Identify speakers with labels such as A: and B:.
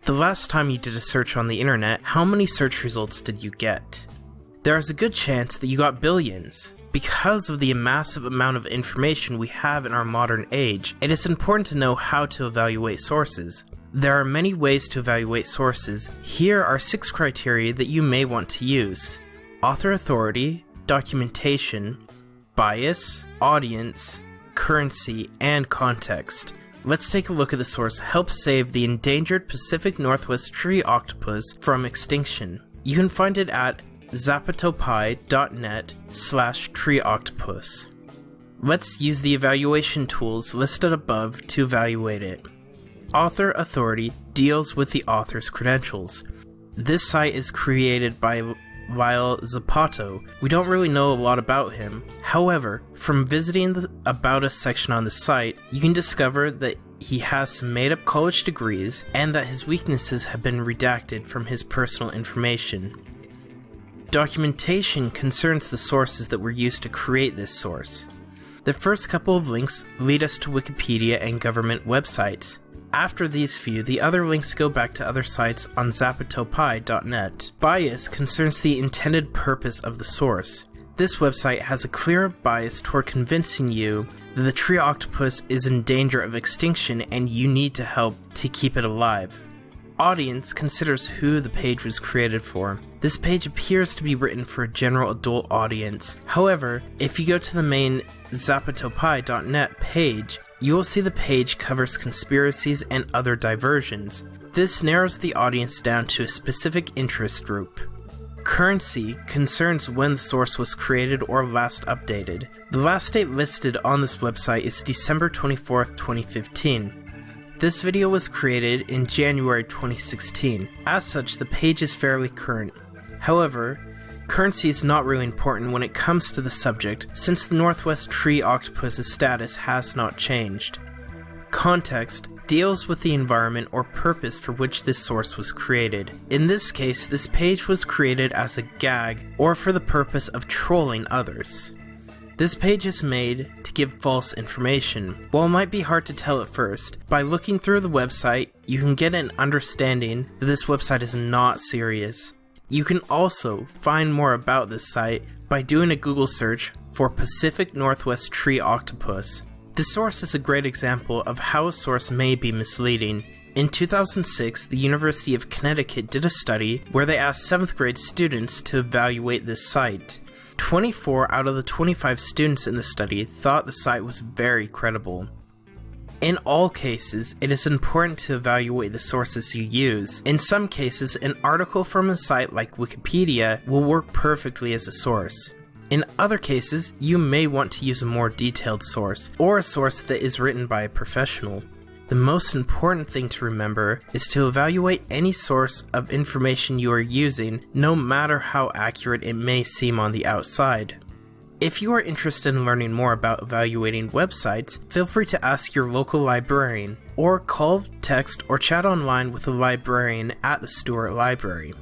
A: The last time you did a search on the internet, how many search results did you get? There is a good chance that you got billions. Because of the massive amount of information we have in our modern age, it is important to know how to evaluate sources. There are many ways to evaluate sources. Here are 6 criteria that you may want to use: author authority, documentation, bias, audience, currency, and context. Let's take a look at the source Help Save the Endangered Pacific Northwest Tree Octopus from Extinction. You can find it at zapatopi.net/treeoctopus. Let's use the evaluation tools listed above to evaluate it. Author authority deals with the author's credentials. This site is created by Lyle Zapato. We don't really know a lot about him. However, from visiting the About Us section on the site, you can discover that he has some made-up college degrees and that his weaknesses have been redacted from his personal information. Documentation concerns the sources that were used to create this source. The first couple of links lead us to Wikipedia and government websites. After these few, the other links go back to other sites on zapatopi.net. Bias concerns the intended purpose of the source. This website has a clear bias toward convincing you that the tree octopus is in danger of extinction and you need to help to keep it alive. Audience considers who the page was created for. This page appears to be written for a general adult audience. However, if you go to the main zapatopi.net page, you will see the page covers conspiracies and other diversions. This narrows the audience down to a specific interest group. Currency concerns when the source was created or last updated. The last date listed on this website is December 24th, 2015. This video was created in January 2016. As such, the page is fairly current. However, currency is not really important when it comes to the subject, since the Northwest Tree Octopus's status has not changed. Context deals with the environment or purpose for which this source was created. In this case, this page was created as a gag or for the purpose of trolling others. This page is made to give false information. While it might be hard to tell at first, by looking through the website, you can get an understanding that this website is not serious. You can also find more about this site by doing a Google search for Pacific Northwest Tree Octopus. This source is a great example of how a source may be misleading. In 2006, the University of Connecticut did a study where they asked 7th grade students to evaluate this site. 24 out of the 25 students in the study thought the site was very credible. In all cases, it is important to evaluate the sources you use. In some cases, an article from a site like Wikipedia will work perfectly as a source. In other cases, you may want to use a more detailed source, or a source that is written by a professional. The most important thing to remember is to evaluate any source of information you are using, no matter how accurate it may seem on the outside. If you are interested in learning more about evaluating websites, feel free to ask your local librarian, or call, text, or chat online with a librarian at the Stewart Library.